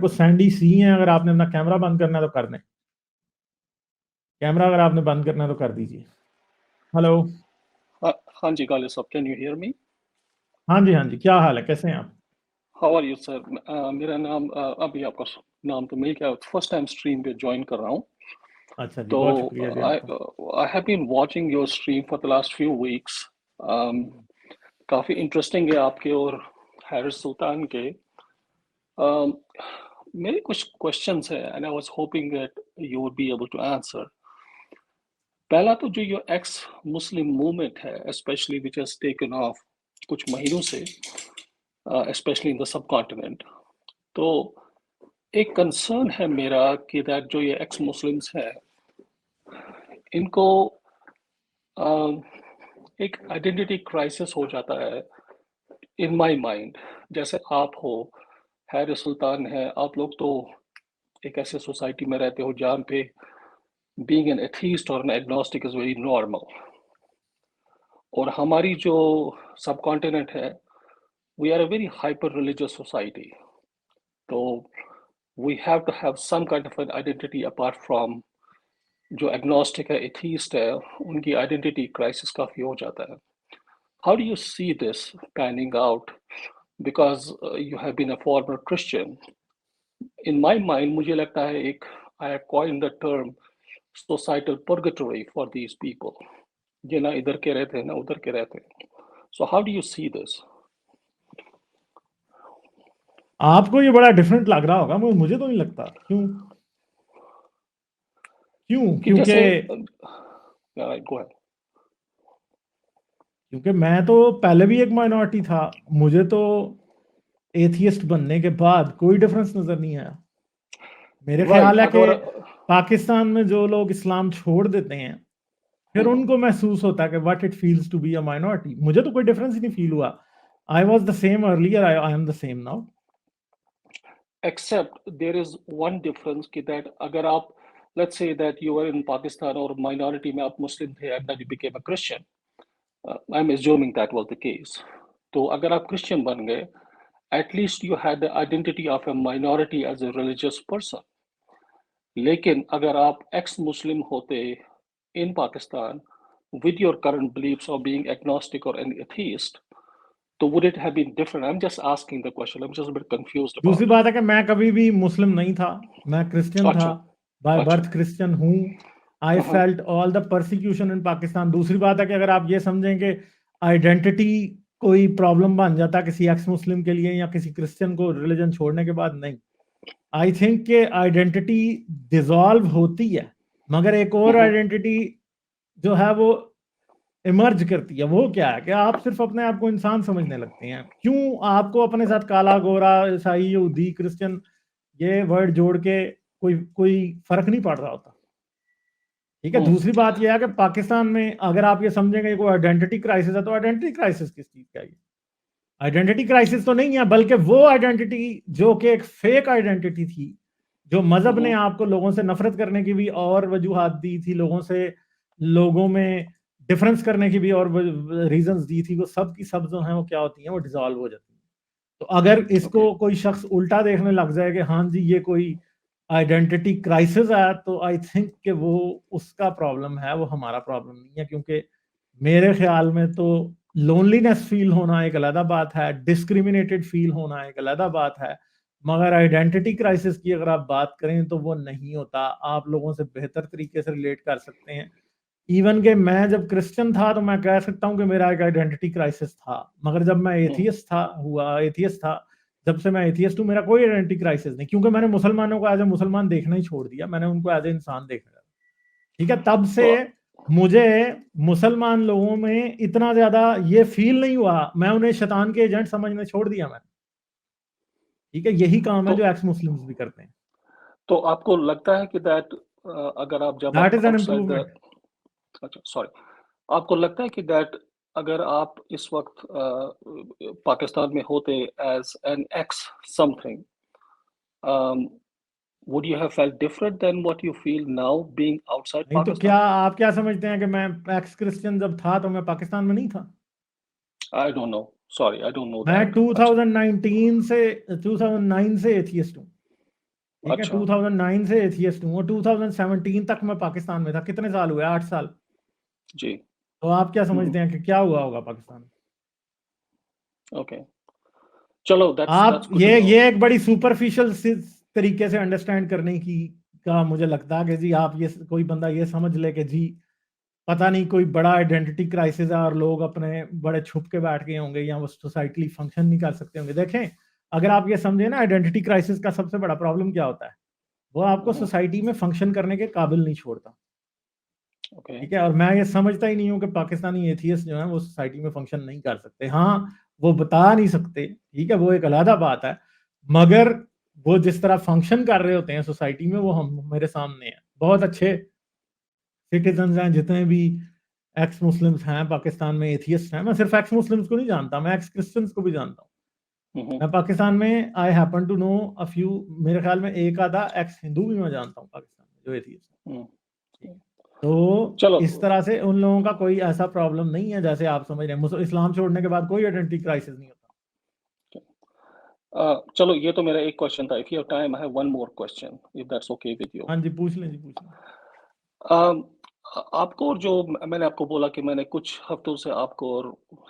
میرے کو سینڈی سی ہیں. اگر آپ نے اپنا کیمرہ بند کرنا ہے تو کر دیں. کیمرہ اگر آپ نے بند کرنا ہے تو کر دیجیے. ہلو. ہاں جی غالب صاحب, کین یو ہیئر می؟ ہاں جی, کیا حال ہے, کیسے ہیں آپ؟ How are you sir? میرا نام ابھی آپ کا نام تو مل گیا, فرسٹ ٹائم اسٹریم پہ جوائن کر رہا ہوں. اچھا جی, تو بہت شکریہ جی آپ کا. I have been watching your stream for the last few weeks. Coffee interesting ہے آپ کے اور حارث سلطان کے. میرے کچھ کوشچنس ہیں and I was hoping that you would be able to answer. پہلا تو جو یہ ایکس مسلم موومنٹ ہے especially which has taken off کچھ مہینوں سے especially in the sub continent, تو ایک کنسرن ہے میرا کہ دیٹ جو یہ ایکس مسلمس ہیں ان کو ایک آئیڈینٹی کرائسس ہو جاتا ہے ان مائی مائنڈ. جیسے آپ ہو, حارث سلطان ہے, آپ لوگ تو ایک ایسے سوسائٹی میں رہتے ہو جہاں پہ being an atheist or an agnostic is very normal. اور ہماری جو سب کانٹیننٹ ہے we are a very hyper religious society. تو we have to have some kind of an identity apart from جو agnostic ہے, atheist ہے, ان کی identity crisis کافی ہو جاتا ہے. How do you see this panning out? Because you have been a former Christian. In my mind, مجھے لگتا ہے ایک I have coined the term societal purgatory for these people. یہ نہ ادھر کے رہتے ہیں نہ ادھر کے رہتے ہیں. So how do you see this? آپ کو یہ بڑا ڈفرینٹ لگ رہا ہوگا, مجھے تو نہیں لگتا. کیونکہ میں تو پہلے بھی ایک مائنورٹی تھا. مجھے تو ایتھیسٹ بننے کے بعد کوئی ڈفرنس نظر نہیں آیا. میرے خیال ہے کہ پاکستان میں جو لوگ اسلام چھوڑ دیتے ہیں پھر ان کو محسوس ہوتا ہے کہ what it feels to be a minority. مجھے تو کوئی ڈفرنس ہی نہیں فیل ہوا. I was the same earlier, I am the same now. Except there is one difference کہ that اگر آپ let's say that you were in Pakistan اور minority میں آپ مسلم تھے and then you became a Christian. I'm assuming that was the case. تو اگر آپ کرسچن بن گئے at least you had the identity of a minority as a religious person. لیکن اگر آپ ایکس مسلم ہوتے in Pakistan with your current beliefs of being agnostic or an atheist, تو would it have been different? I'm just asking the question. I'm just a bit confused about دوسری بات ہے کہ میں کبھی بھی مسلم نہیں تھا, میں کرسچن تھا, بائی برتھ کرسچن ہوں. I felt all the persecution in Pakistan. دوسری بات ہے کہ اگر آپ یہ سمجھیں کہ آئیڈینٹی کوئی پرابلم بن جاتا کسی ایکس مسلم کے لیے یا کسی کرسچن کو ریلیجن چھوڑنے کے بعد, نہیں. آئی تھنک کہ آئیڈینٹی ڈیزالو ہوتی ہے مگر ایک اور آئیڈینٹی جو ہے وہ ایمرج کرتی ہے. وہ کیا ہے کہ آپ صرف اپنے آپ کو انسان سمجھنے لگتے ہیں. کیوں آپ کو اپنے ساتھ کالا گورا عیسائی یہودی کرسچن یہ ورڈ جوڑ کے کوئی فرق نہیں پڑ رہا ہوتا, ٹھیک ہے. دوسری بات یہ ہے کہ پاکستان میں اگر آپ یہ سمجھیں گے کوئی آئیڈینٹی کرائسس ہے تو آئیڈینٹی کرائسس کس چیز کا ہے؟ آئیڈینٹی کرائسس تو نہیں ہے بلکہ وہ آئیڈینٹی جو کہ ایک فیک آئیڈینٹی تھی, جو مذہب نے آپ کو لوگوں سے نفرت کرنے کی بھی اور وجوہات دی تھی, لوگوں میں ڈفرنس کرنے کی بھی اور ریزنز دی تھی, وہ سب کی سب جو ہیں وہ کیا ہوتی ہیں, وہ ڈیزالو ہو جاتی ہیں. تو اگر اس کو کوئی شخص الٹا دیکھنے لگ جائے کہ ہاں جی یہ کوئی آئیڈینٹی کرائسس ہے, تو آئی تھنک کہ وہ اس کا پرابلم ہے, وہ ہمارا پرابلم نہیں ہے. کیونکہ میرے خیال میں تو لونلینس فیل ہونا ایک علیحدہ بات ہے, ڈسکریمنیٹڈ فیل ہونا ایک علیحدہ بات ہے, مگر آئیڈینٹی کرائسس کی اگر آپ بات کریں تو وہ نہیں ہوتا. آپ لوگوں سے بہتر طریقے سے ریلیٹ کر سکتے ہیں. ایون کہ میں جب کرسچن تھا تو میں کہہ سکتا ہوں کہ میرا ایک آئیڈینٹی کرائسس تھا, مگر جب میں ایتھیسٹ تھا جب سے میں ایتھیسٹ ہوں میرا کوئی آئیڈینٹی کرائسس نہیں, کیونکہ میں نے مسلمانوں کو ایز اے مسلمان دیکھنا ہی چھوڑ دیا, میں نے ان کو ایز اے انسان دیکھا. ٹھیک ہے, تب سے مجھے مسلمان لوگوں میں اتنا زیادہ یہ فیل نہیں ہوا, میں انہیں شیطان کے ایجنٹ سمجھنا چھوڑ دیا میں. ٹھیک ہے, یہی کام ہے جو ایکس مسلمز بھی کرتے ہیں. تو آپ کو لگتا ہے کہ دیٹ اگر آپ جب آپ کو لگتا ہے کہ دیٹ اگر آپ اس وقت پاکستان میں ہوتے as an x some thing, would you have felt different than what you feel now being outside نہیں تو Pakistan? کیا آپ کیا سمجھتے ہیں کہ میں ایکس کرسچن جب تھا تو میں پاکستان میں نہیں تھا؟ I don't know. Sorry, I don't know میں that. 2019 سے 2009 سے ایتھیسٹ ہوں. ठीक है। 2009 से एथियस्ट हूँ और 2017 तक मैं पाकिस्तान में था। कितने साल हुए? 8 साल जी। तो आप क्या समझते हैं कि क्या हुआ होगा पाकिस्तान में? ओके, चलो आप गुड टू नो। ये एक बड़ी सुपरफिशियल तरीके से अंडरस्टैंड करने की का मुझे लगता है कि जी आप ये कोई बंदा ये समझ ले कि जी पता नहीं कोई बड़ा आइडेंटिटी क्राइसिस है और लोग अपने बड़े छुप के बैठ गए होंगे या वो सोसाइटली फंक्शन नहीं कर सकते होंगे। देखें, अगर आप ये समझे ना, आइडेंटिटी क्राइसिस का सबसे बड़ा प्रॉब्लम क्या होता है? वो आपको सोसाइटी में फंक्शन करने के काबिल नहीं छोड़ता। ओके। ठीक है, और मैं ये समझता ही नहीं हूँ कि पाकिस्तानी एथियस्ट जो है वो सोसाइटी में फंक्शन नहीं कर सकते। हाँ, वो बता नहीं सकते, ठीक है, वो एक अलग बात है, मगर वो जिस तरह फंक्शन कर रहे होते हैं सोसाइटी में, वो हम मेरे सामने है। बहुत अच्छे सिटीजन हैं जितने भी एक्स मुस्लिम्स हैं पाकिस्तान में, एथियस्ट हैं। मैं सिर्फ एक्स मुस्लिम्स को नहीं जानता, मैं एक्स क्रिश्चियंस को भी जानता हूँ। मैं पाकिस्तान में I happen to know a few, मेरे ख्याल में एक आधा एक्स हिंदू भी मैं जानता हूँ पाकिस्तान में जो एथियस्ट है। तो चलो, इस तरह से उन लोगों का कोई ऐसा प्रॉब्लम नहीं है जैसे आप समझ रहे हैं। इस्लाम छोड़ने के बाद कोई आइडेंटिटी क्राइसिस नहीं होता। चलो, ये तो मेरा एक क्वेश्चन था। If you have time, I have one more question, if that's okay with you. हाँ जी, पूछ लें जी, पूछ लें। आपको जो मैंने आपको बोला कि मैंने कुछ हफ्तों से आपको और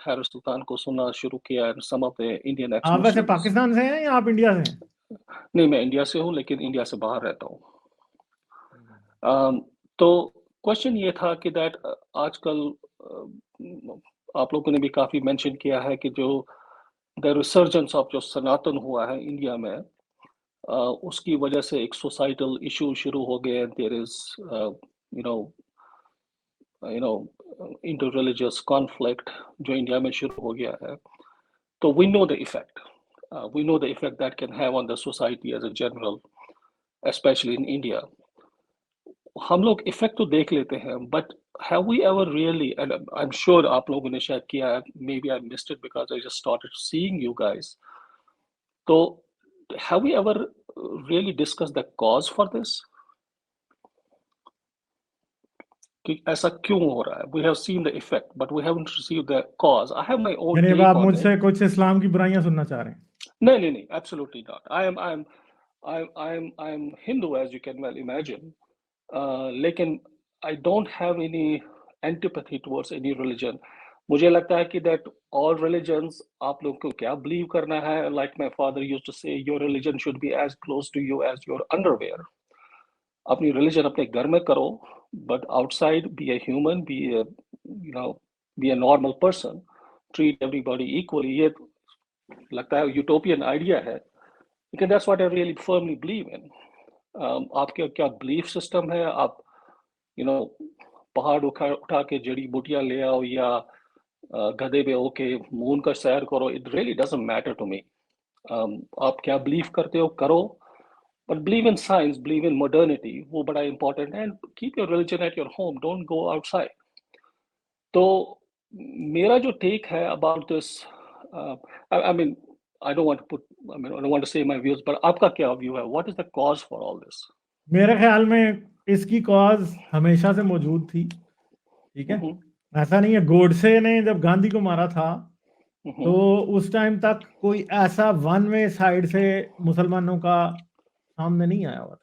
हैरिस सुल्तान को सुनना शुरू किया है, सम ऑफ द इंडियन एक्स आप वैसे मुस्लिम्स। पाकिस्तान से हैं या आप इंडिया से हैं? नहीं, मैं इंडिया से हूँ, लेकिन इंडिया से बाहर रहता हूँ। तो क्वेश्चन ये था कि दैट आजकल आप लोगों ने भी काफी मेंशन किया है कि जो द रिसर्जेंस ऑफ जो सनातन हुआ है इंडिया में, उसकी वजह से एक सोसाइटल इशू शुरू हो गए। There is you know you know inter religious conflict जो इंडिया में शुरू हो गया है। तो we know the effect that can have on the society as a general, especially in India. हम लोग इफेक्ट तो देख लेते हैं, but have we ever really, and I'm sure आप लोगों ने शायद किया है, maybe I missed it because I just started seeing you guys. तो have we ever really discussed the cause for this? कि ऐसा क्यों हो रहा है? We have seen the effect, but we haven't received the cause. I have my own यानी अब take आप on it. मुझसे कुछ इस्लाम की बुराइयां सुनना चाह रहे हैं? नहीं, absolutely not. I'm Hindu, as you can well imagine. लेकिन I don't have any antipathy towards any religion. मुझे लगता है कि that all religions, आप लोग को क्या believe करना है, like my father used to say, your religion should be as close to you as your underwear. अपनी religion अपने घर में करो, but outside be a human, be a normal person, treat everybody equally. ये लगता है utopian idea है, लेकिन that's what I really firmly believe in. आपके क्या belief system है, आप पहाड़ उठा के जड़ी बूटियां ले आओ या गधे पे होके मून का सैर करो, it really doesn't matter to me. आप क्या बिलीव करते हो करो, but believe in science, believe in modernity, वो बड़ा इंपॉर्टेंट है। And keep your religion at your home, don't go outside. तो मेरा जो टेक है about this, I mean I don't want to put, I mean I don't want to say my views, but आपका क्या view है? What is the cause for all this? मेरे ख्याल में इसकी कॉज हमेशा से मौजूद थी, ठीक है। ऐसा नहीं है, गोडसे ने जब गांधी को मारा था तो उस टाइम तक कोई ऐसा वन वे साइड से मुसलमानों का सामने नहीं आया हुआ था,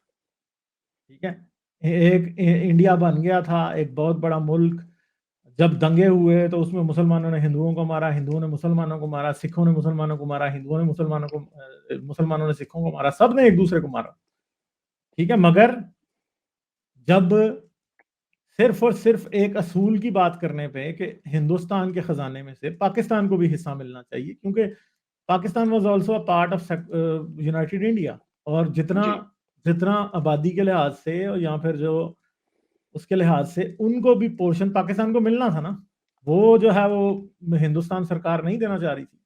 ठीक है। एक इंडिया बन गया था, एक बहुत बड़ा मुल्क। जब दंगे हुए तो उसमें मुसलमानों ने हिंदुओं को मारा, हिंदुओं ने मुसलमानों को मारा, सिखों ने मुसलमानों को मारा, हिंदुओं ने मुसलमानों ने सिखों को मारा, सब ने एक दूसरे को मारा, ठीक है। मगर जब सिर्फ और सिर्फ एक असूल की बात करने पे कि हिंदुस्तान के खजाने में से पाकिस्तान को भी हिस्सा मिलना चाहिए, क्योंकि Pakistan was also a part of United India, और जितना आबादी के लिहाज से या फिर जो उसके लिहाज से उनको भी पोर्शन पाकिस्तान को मिलना था ना, वो जो है वो हिंदुस्तान सरकार नहीं देना चाह रही थी।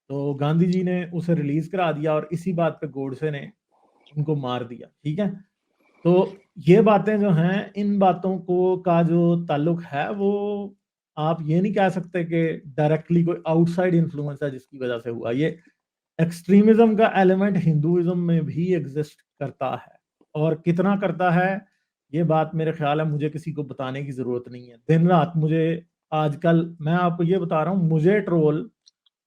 तो गांधी जी ने उसे रिलीज करा दिया और इसी बात पे गोडसे ने उनको मार दिया, ठीक है। तो ये बातें जो हैं, इन बातों को का जो ताल्लुक है वो आप ये नहीं कह सकते कि डायरेक्टली कोई आउटसाइड इन्फ्लुएंस है जिसकी वजह से हुआ। ये एक्सट्रीमिज्म का एलिमेंट हिंदुइज्म में भी एग्जिस्ट करता है, और कितना करता है ये बात मेरे ख्याल है मुझे किसी को बताने की जरूरत नहीं है। दिन रात मुझे आजकल, मैं आपको ये बता रहा हूँ, मुझे ट्रोल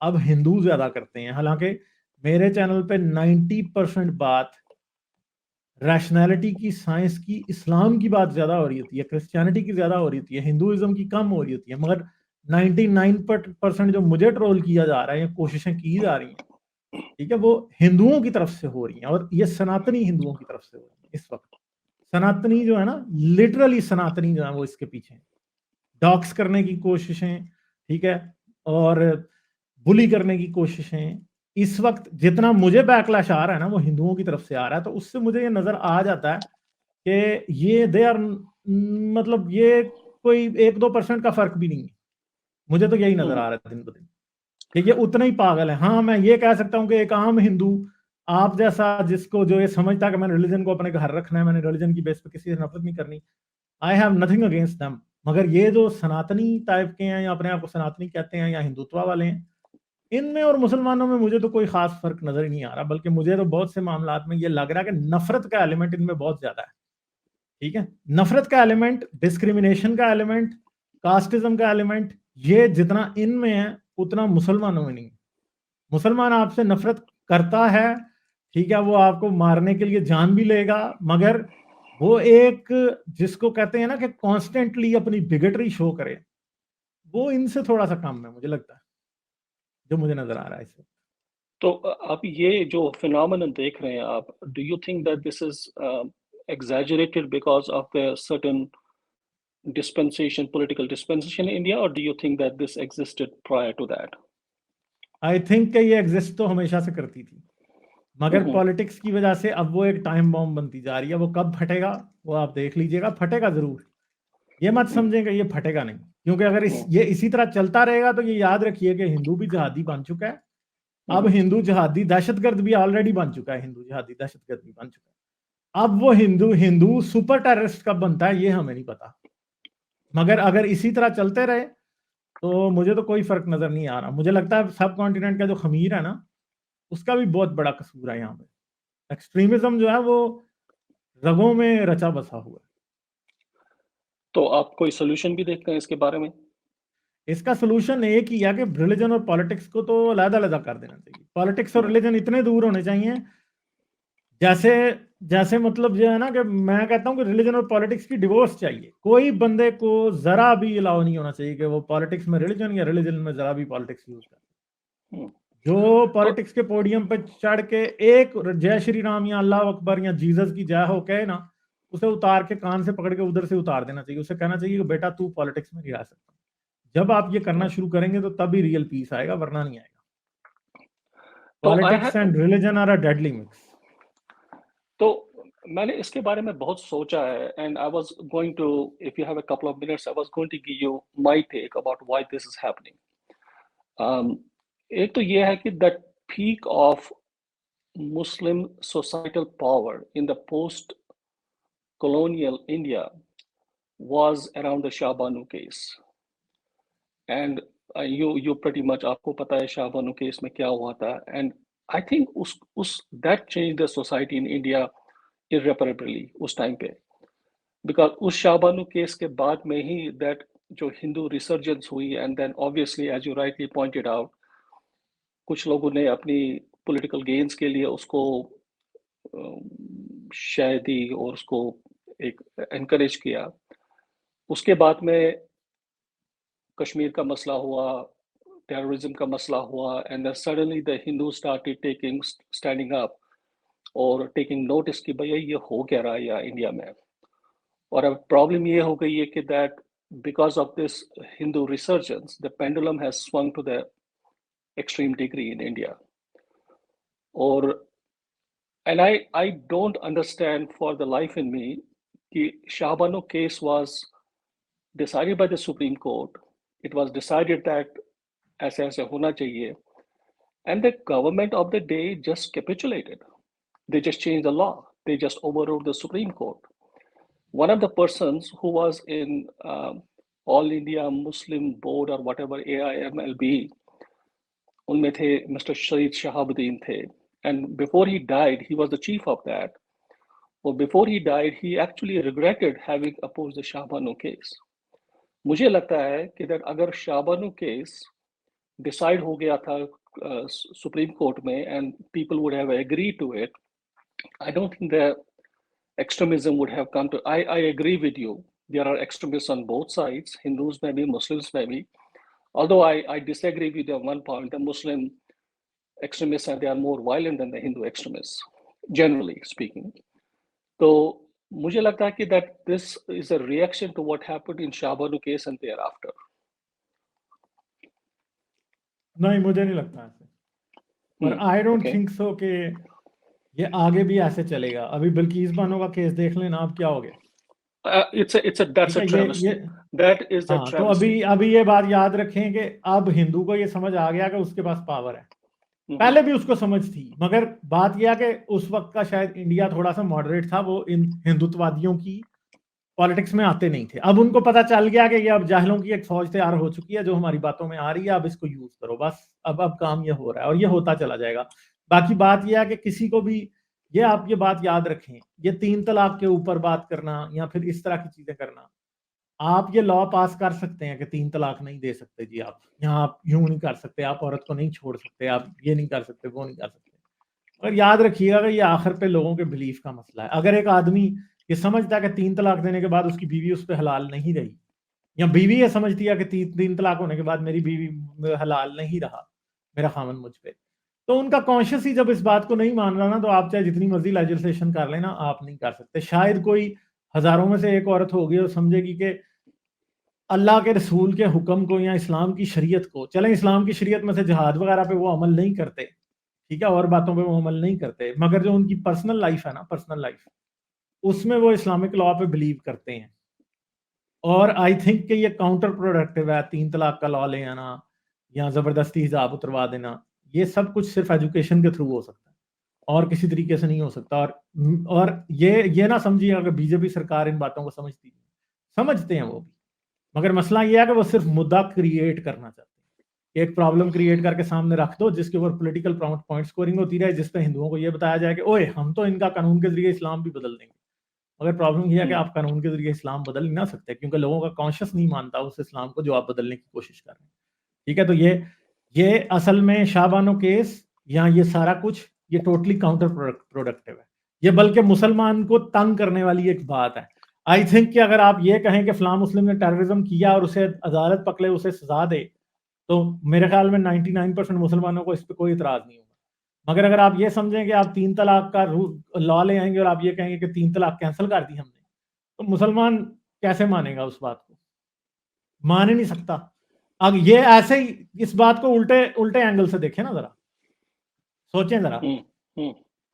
अब हिंदू ज्यादा करते हैं, हालांकि मेरे चैनल पे 90% बात رैशनैलिटी की, साइंस की, इस्लाम की बात ज़्यादा हो रही होती है, क्रिश्चियनिटी की ज़्यादा हो रही होती है, हिंदुइज्म की कम हो रही होती है, मगर 99% जो मुझे ट्रोल किया जा रहा है या कोशिशें की जा रही हैं, ठीक है, वो हिंदुओं की तरफ से हो रही हैं, और ये सनातनी हिंदुओं की तरफ से हो रही है इस वक्त। सनातनी जो है ना, लिटरली सनातनी जो है वो इसके पीछे हैं, डॉक्स करने की कोशिशें, ठीक है, और बुली करने की कोशिशें। इस वक्त जितना मुझे बैकलैश आ रहा है ना, वो हिंदुओं की तरफ से आ रहा है, तो उससे मुझे ये नजर आ जाता है कि ये दे आर, मतलब ये कोई 1-2% का फर्क भी नहीं है। मुझे तो यही नजर आ रहा है दिन ब दिन कि ये उतना ही पागल है। हाँ, मैं ये कह सकता हूँ कि एक आम हिंदू, आप जैसा, जिसको जो ये समझता है कि मैंने रिलीजन को अपने घर रखना है, मैंने रिलीजन की बेस पे किसी से नफरत नहीं करनी, I have nothing against them. मगर ये जो सनातनी टाइप के हैं, या अपने आप को सनातनी कहते हैं, या हिंदुत्व वाले हैं, इनमें और मुसलमानों में मुझे तो कोई खास फर्क नजर ही नहीं आ रहा, बल्कि मुझे तो बहुत से मामलात में ये लग रहा है कि नफरत का एलिमेंट इनमें बहुत ज्यादा है। ठीक है, नफरत का एलिमेंट, डिस्क्रिमिनेशन का एलिमेंट, कास्टिज्म का एलिमेंट, ये जितना इनमें है उतना मुसलमानों में नहीं है। मुसलमान आपसे नफरत करता है, ठीक है, वो आपको मारने के लिए जान भी लेगा, मगर वो एक, जिसको कहते हैं ना कि कॉन्स्टेंटली अपनी बिगटरी शो करे, वो इनसे थोड़ा सा कम है मुझे लगता है, जो मुझे नजर आ रहा है इससे। तो आप ये जो फिनोमेनन देख रहे हैं आप, do you think that this is exaggerated because of the certain dispensation, political dispensation in India, or do you think that this existed prior to that? I think ये एग्जिस्ट तो हमेशा से करती थी, मगर पॉलिटिक्स की वजह से अब वो एक टाइम बॉम्ब बनती जा रही है। वो कब फटेगा वो आप देख लीजिएगा, फटेगा जरूर। ये मत समझेंगे ये फटेगा नहीं, क्योंकि अगर ये इसी तरह चलता रहेगा तो ये याद रखिए कि हिंदू भी जिहादी बन चुका है। अब हिंदू जिहादी दहशतगर्द भी ऑलरेडी बन चुका है, हिंदू जिहादी दहशतगर्द भी बन चुका है। अब वो हिंदू हिंदू सुपर टेररिस्ट कब बनता है ये हमें नहीं पता, मगर अगर इसी तरह चलते रहे तो मुझे तो कोई फर्क नजर नहीं आ रहा। मुझे लगता है सब कॉन्टिनेंट का जो खमीर है ना, उसका भी बहुत बड़ा कसूर है यहाँ पे। एक्सट्रीमिज्म जो है वो रगों में रचा बसा हुआ है। तो आप कोई सोल्यूशन भी देखते हैं इसके बारे में? इसका सोल्यूशन एक ही है कि रिलीजन और पॉलिटिक्स को तो अलग-अलग कर देना चाहिए। पॉलिटिक्स और रिलीजन इतने दूर होने चाहिए, जैसे जैसे मतलब जो है ना, कि मैं कहता हूँ कि रिलीजन और पॉलिटिक्स की डिवोर्स चाहिए। कोई बंदे को जरा भी अलाउ नहीं होना चाहिए कि वो पॉलिटिक्स में रिलीजन या रिलीजन में जरा भी पॉलिटिक्स यूज करे। जो तो पॉलिटिक्स के पोडियम पे चढ़ के एक जय श्री राम या अल्लाह अकबर या जीसस की जय हो कहे ना, उसे उतार के कान से पकड़ के उधर से उतार देना चाहिए। उसे कहना चाहिए कि बेटा तू पॉलिटिक्स में नहीं रह सकता। जब आप ये करना शुरू करेंगे तो तभी रियल पीस आएगा, वरना नहीं आएगा। तो politics and religion are a deadly mix. तो मैंने इसके बारे में बहुत सोचा है, and I was going to, if you have a couple of minutes, I was going to give you my take about why this is happening. एक तो ये है कि that peak of Muslim societal power in the post colonial India was around the Shah Banu case. And you pretty much, आपको पता है Shah Bano case में क्या हुआ था, and I think उस that changed the society in India irreparably उस time पे, because उस शाह बानो केस के बाद में ही that जो हिंदू रिसर्जेंस हुई, and then obviously as you rightly pointed out, कुछ लोगों ने अपनी पॉलिटिकल गेन्स के लिए उसको शय दी और उसको एक एनकरेज किया। उसके बाद में कश्मीर का मसला हुआ, टेररिज्म का मसला हुआ, and then suddenly the Hindus started standing up और टेकिंग नोटिस कि भैया ये हो क्या रहा है यहाँ इंडिया में। और अब प्रॉब्लम ये हो गई है कि that because of this Hindu resurgence the pendulum has swung to the extreme degree in India. और I don't understand for the life in me कि Shah Bano case was decided by the Supreme Court. It was decided that ऐसे ऐसे होना चाहिए, and the government of the day just capitulated. They just changed the law. They just overrode the Supreme Court. One of the persons who was in All India Muslim Board or whatever AIMLB, उनमें थे Mr. Shahid Shahabuddin थे, and before he died, he was the chief of that. Or before he died, he actually regretted having opposed the Shah Banu case. मुझे लगता है कि that अगर Shah Banu case decide हो गया था Supreme Court में and people would have agreed to it, I don't think that extremism would have come to. I agree with you. There are extremists on both sides. Hindus maybe, Muslims maybe. Although I disagree with you on one point. The Muslim extremists they are more violent than the Hindu extremists, generally speaking. So मुझे लगता है कि that this is a reaction to what happened in Shahbanu case and thereafter. नहीं, मुझे नहीं लगता ऐसे, और आई डोंट थिंक सो कि ये आगे भी ऐसे चलेगा. अभी बिल्किस बानो का केस देख लेना, अब क्या हो गया. That's a travesty. That is a travesty. तो अभी ये बात याद रखें कि अब हिंदू को ये समझ आ गया कि उसके पास पावर है. पहले भी उसको समझ थी, मगर बात यह कि उस वक्त का शायद इंडिया थोड़ा सा मॉडरेट था, वो इन हिंदुत्ववादियों की पॉलिटिक्स में आते नहीं थे. अब उनको पता चल गया कि ये अब जाहिलों की एक फौज तैयार हो चुकी है जो हमारी बातों में आ रही है, अब इसको यूज करो बस. अब काम ये हो रहा है और ये होता चला जाएगा. बाकी बात यह है कि किसी को भी ये आप ये बात याद रखें, ये 3 तलाक के ऊपर बात करना या फिर इस तरह की चीजें करना, आप ये लॉ पास कर सकते हैं कि 3 तलाक नहीं दे सकते जी, आप यहाँ आप यूं नहीं कर सकते, आप औरत को नहीं छोड़ सकते, आप ये नहीं कर सकते, वो नहीं कर सकते. और याद रखिएगा कि ये आखिर पे लोगों के बिलीफ का मसला है. अगर एक आदमी ये समझता है कि 3 तलाक देने के बाद उसकी बीवी उस पर हलाल नहीं रही, या बीवी ये समझती है कि 3 तलाक होने के बाद मेरी बीवी हलाल नहीं रहा, मेरा खामन मुझ पे, तो उनका कॉन्शियस ही जब इस बात को नहीं मान रहा ना, तो आप चाहे जितनी मर्जी लेजिस्लेशन कर लेना, आप नहीं कर सकते. शायद कोई हजारों में से एक औरत होगी और समझेगी कि अल्लाह के रसूल के हुक्म को या इस्लाम की शरीयत को, चलें इस्लाम की शरीयत में से जिहाद वगैरह पे वो अमल नहीं करते, ठीक है, और बातों पे वो अमल नहीं करते, मगर जो उनकी पर्सनल लाइफ है ना, पर्सनल लाइफ, उसमें वो इस्लामिक लॉ पे बिलीव करते हैं. और आई थिंक कि ये काउंटर प्रोडक्टिव है 3 तलाक का लॉ ले आना या जबरदस्ती हिजाब उतरवा देना. ये सब कुछ सिर्फ एजुकेशन के थ्रू हो सकता है और किसी तरीके से नहीं हो सकता. और ये ना समझिएगा कि बीजेपी सरकार इन बातों को समझती है, समझते हैं वो भी, मगर मसला ये है कि वो सिर्फ मुद्दा क्रिएट करना चाहते हैं. एक प्रॉब्लम क्रिएट करके सामने रख दो जिसके ऊपर पॉलिटिकल पॉइंट स्कोरिंग होती रहे, जिस पे हिंदुओं को ये बताया जाए कि ओए हम तो इनका कानून के जरिए इस्लाम भी बदल देंगे. मगर प्रॉब्लम ये है कि आप कानून के जरिए इस्लाम बदल नहीं ना सकते, क्योंकि लोगों का कॉन्शियस नहीं मानता उस इस्लाम को जो आप बदलने की कोशिश कर रहे हैं. ठीक है, तो ये असल में शाहबानो केस या ये सारा कुछ ये टोटली काउंटर प्रोडक्टिव है. ये बल्कि मुसलमान को तंग करने वाली एक बात है. आई थिंक कि अगर आप ये कहें कि फलां मुस्लिम ने टेररिज्म किया और उसे अदालत पकड़े, उसे सजा दे, तो मेरे ख्याल में 99% मुसलमानों को इस पर कोई इतराज नहीं होगा. मगर अगर आप ये समझें कि आप 3 तलाक का लॉ ले आएंगे और आप ये कहेंगे कि 3 तलाक कैंसिल कर दी हमने, तो मुसलमान कैसे मानेगा उस बात को? मान ही नहीं सकता. अब ये ऐसे ही इस बात को उल्टे एंगल से देखें ना, जरा सोचें जरा.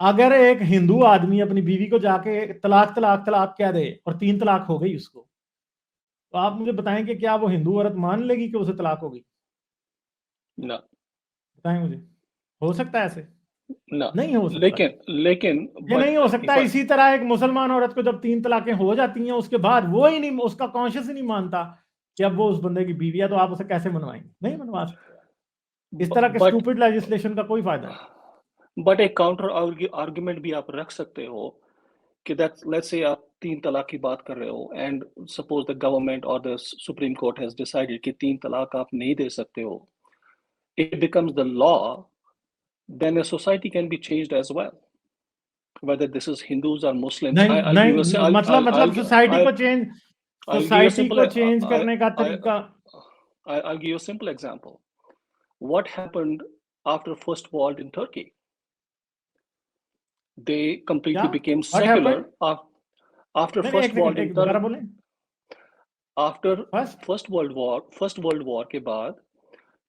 अगर एक हिंदू आदमी अपनी बीवी को जाके तलाक तलाक तलाक कह दे और 3 तलाक हो गई उसको, तो आप मुझे बताएं कि क्या वो हिंदू औरत मान लेगी कि उसे तलाक हो गई? ना. बताएं मुझे, हो सकता है ऐसे? ना. नहीं हो सकता. लेकिन ये नहीं हो सकता. इसी तरह एक मुसलमान औरत को जब 3 तलाकें हो जाती हैं, उसके बाद वो ही नहीं, उसका कॉन्शियस ही नहीं मानता कि अब वो उस बंदे की बीवी है, तो आप उसे कैसे मनवाएंगे? नहीं मनवा सकते. इस तरह के स्टूपिड लेजिस्लेशन का कोई फायदा नहीं. बट एक काउंटर आर्गुमेंट भी आप रख सकते हो कि लेट्स से आप 3 तलाक की बात कर रहे हो एंड सपोज द गवर्नमेंट और the supreme court has decided कि 3 तलाक आप नहीं दे सकते हो. It becomes the law, then a society can be changed as well. Whether this is Hindus or Muslims. मतलब सोसाइटी को चेंज करने का तरीका. I'll give you a simple example. What happened after First World in Turkey? They completely became secular. After First World in Turkey. After First World War के बाद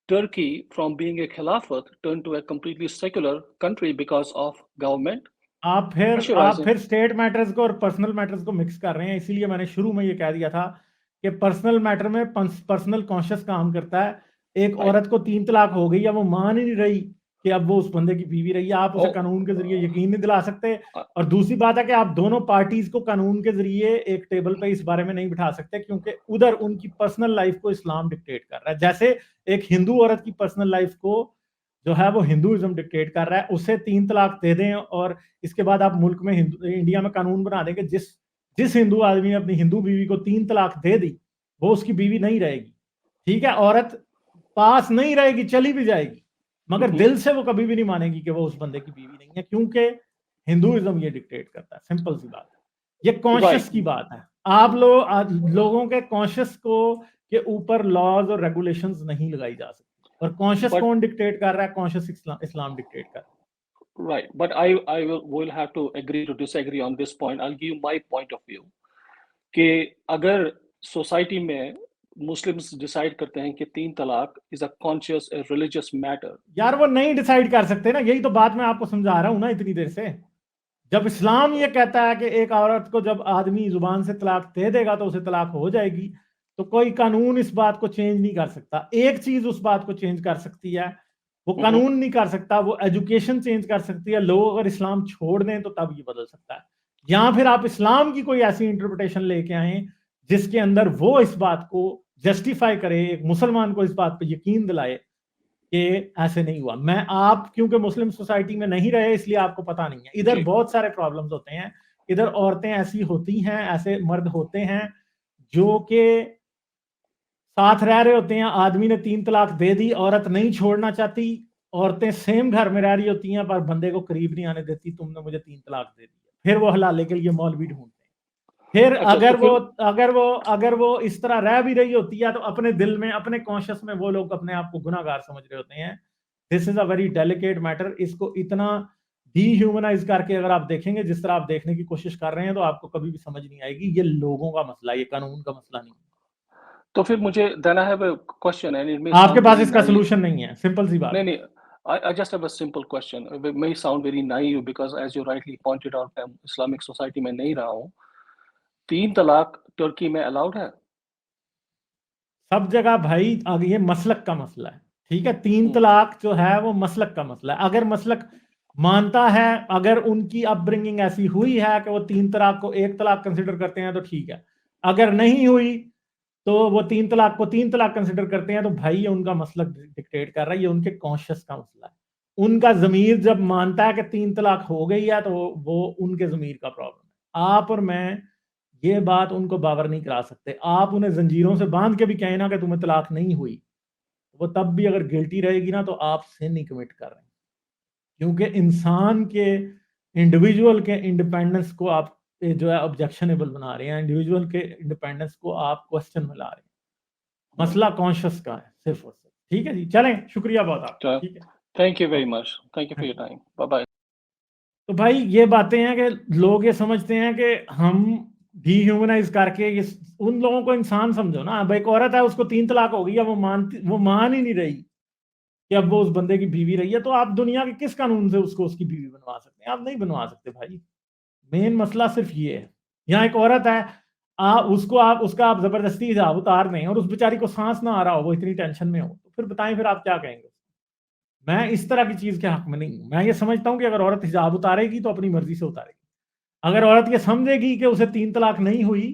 Turkey, from being a khilafat, turned to a completely secular country because of government. आप फिर state matters को और personal matters को mix कर रहे हैं. इसीलिए मैंने शुरू में ये कह दिया था कि पर्सनल मैटर में पर्सनल कॉन्शियस काम करता है. एक औरत को 3 तलाक हो गई या वो मान ही नहीं रही कि अब वो उस बंदे की बीवी रही है, आप उसे कानून के जरिए यकीन नहीं दिला सकते. और दूसरी बात है कि आप दोनों पार्टीज को कानून के जरिए एक टेबल पे इस बारे में नहीं बिठा सकते, क्योंकि उधर उनकी पर्सनल लाइफ को इस्लाम डिक्टेट कर रहा है. जैसे एक हिंदू औरत की पर्सनल लाइफ को जो है वो हिंदुइज्म डिक्टेट कर रहा है, उसे 3 तलाक दे दें और इसके बाद आप मुल्क में इंडिया में कानून बना देंगे जिस हिंदू आदमी ने अपनी हिंदू बीवी को 3 तलाक दे दी वो उसकी बीवी नहीं रहेगी. ठीक है, औरत पास नहीं रहेगी, चली भी जाएगी, मगर दिल से वो कभी भी नहीं मानेगी कि वो उस बंदे की बीवी नहीं है, क्योंकि हिंदुइज्म ये डिक्टेट करता है. सिंपल सी बात है. ये कॉन्शियस Right. की बात है। आप लोगों के कॉन्शियस को के ऊपर लॉज और रेगुलेशंस नहीं लगाई जा सकती, और कॉन्शियस But कौन डिक्टेट कर रहा है? कॉन्शियस इस्लाम डिक्टेट कर रहा है। right, but I will have to agree to disagree on this point. I'll give you my point of view कि अगर सोसाइटी में मुस्लिम्स डिसाइड करते हैं कि 3 तलाक is a conscious religious matter, यार वो नहीं डिसाइड कर सकते ना, यही तो बात मैं आपको समझा रहा हूं ना इतनी देर से। जब इस्लाम ये कहता है कि एक औरत को जब आदमी जुबान से तलाक दे देगा तो उसे तलाक हो जाएगी, तो कोई कानून इस बात को चेंज नहीं कर सकता। एक चीज उस बात को चेंज कर सकती है, वो कानून नहीं कर सकता, वो एजुकेशन चेंज कर सकती है। लोग अगर इस्लाम छोड़ दें तो तब ये बदल सकता है, या फिर आप इस्लाम की कोई ऐसी इंटरप्रिटेशन लेके आए जिसके अंदर वो इस बात को जस्टिफाई करे, एक मुसलमान को इस बात पर यकीन दिलाए कि ऐसे नहीं हुआ। आप क्योंकि मुस्लिम सोसाइटी में नहीं रहे इसलिए आपको पता नहीं है। इधर जी। बहुत सारे प्रॉब्लम्स होते हैं, इधर औरतें ऐसी होती हैं, ऐसे मर्द होते हैं जो कि साथ रह रहे होते हैं, आदमी ने 3 तलाक दे दी, औरत नहीं छोड़ना चाहती, औरतें सेम घर में रह रही होती हैं पर बंदे को करीब नहीं आने देती, तुमने मुझे 3 तलाक दे दी। फिर वो हलाले के लिए मौलवी ढूंढते हैं। फिर अच्छा, अगर वो इस तरह रह भी रही होती है तो अपने दिल में, अपने कॉन्शियस में वो लोग अपने आप को गुनाहगार समझ रहे होते हैं। This is a very delicate matter. इसको इतना डीह्यूमनाइज करके अगर आप देखेंगे जिस तरह आप देखने की कोशिश कर रहे हैं तो आपको कभी भी समझ नहीं आएगी। ये लोगों का मसला है, ये कानून का मसला नहीं है। तो फिर मुझे then I have a question and it may आपके साउंड पास वेरी इसका नाइव। सोल्यूशन नहीं है, सिंपल सी बात नहीं है। नहीं, I just have a simple question. It may sound very naive because as you rightly pointed out, मैं इस्लामिक सोसाइटी में नहीं रहा हूँ। 3 तलाक तुर्की में अलाउड है? सब जगह भाई, आगे ये मसलक का मसला है, ठीक है। 3 तलाक जो है वो मसलक का मसला है। अगर मसलक मानता है, अगर उनकी अपब्रिंगिंग ऐसी हुई है कि वो 3 तलाक को 1 तलाक कंसिडर करते हैं तो ठीक है। अगर नहीं हुई तो वो 3 तलाक को 3 तलाक कंसिडर करते हैं तो भाई ये उनका मसलक डिक्टेट कर रहा है, ये उनके कॉन्शियस का मसला है। उनका ज़मीर जब मानता है कि 3 तलाक हो गई है तो वो उनके ज़मीर का प्रॉब्लम है। आप और मैं ये बात उनको बावर नहीं करा सकते। आप उन्हें जंजीरों से बांध के भी कहें ना कि तुम्हें तलाक नहीं हुई, वो तब भी अगर गिल्टी रहेगी ना तो आप सिन नहीं कमिट कर रहे हैं, क्योंकि इंसान के, इंडिविजुअल के इंडिपेंडेंस को आप जो है ऑब्जेक्शनेबल बना रहे हैं, इंडिविजुअल के इंडिपेंडेंस को आप क्वेश्चन में ला रहे हैं। मसला कॉन्शियस का है सिर्फ और सिर्फ। ठीक है जी, चलें, शुक्रिया बहुत आपका। ठीक है, thank you very much, thank you for your time, bye bye. तो भाई ये बातें हैं कि लोग ये समझते हैं कि हम डीह्यूमनाइज करके ये, उन लोगों को इंसान समझो ना। अब एक औरत है, उसको 3 तलाक हो गई, अब वो मान ही नहीं रही कि अब वो उस बंदे की बीवी रही है, तो आप दुनिया के किस कानून से उसको उसकी बीवी बनवा सकते हैं? आप नहीं बनवा सकते भाई। मेन मसला सिर्फ ये है। यहाँ एक औरत है, उसका आप जबरदस्ती हिजाब उतार दें और उस बेचारी को सांस ना आ रहा हो, वो इतनी टेंशन में हो, तो फिर बताएं, फिर आप क्या कहेंगे? मैं इस तरह की चीज के हक में नहीं हूं। मैं ये समझता हूं कि अगर औरत हिजाब उतारेगी तो अपनी मर्जी से उतारेगी। अगर औरत ये समझेगी कि उसे 3 तलाक नहीं हुई,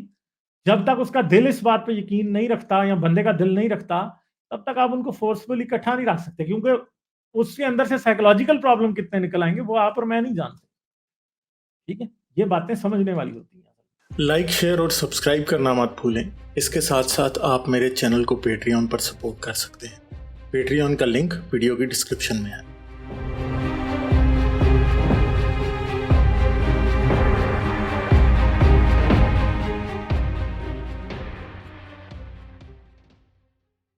जब तक उसका दिल इस बात पे यकीन नहीं रखता या बंदे का दिल नहीं रखता, तब तक आप उनको फोर्सफुली इकट्ठा नहीं रख सकते, क्योंकि उसके अंदर से साइकोलॉजिकल प्रॉब्लम कितने निकल आएंगे वो आप और मैं नहीं जानते। ठीक है, ये बातें समझने वाली होती हैं। लाइक, शेयर और सब्सक्राइब करना मत भूलें। इसके साथ साथ आप मेरे चैनल को पेट्रियन पर सपोर्ट कर सकते हैं। पेट्रियन का लिंक वीडियो की डिस्क्रिप्शन में है।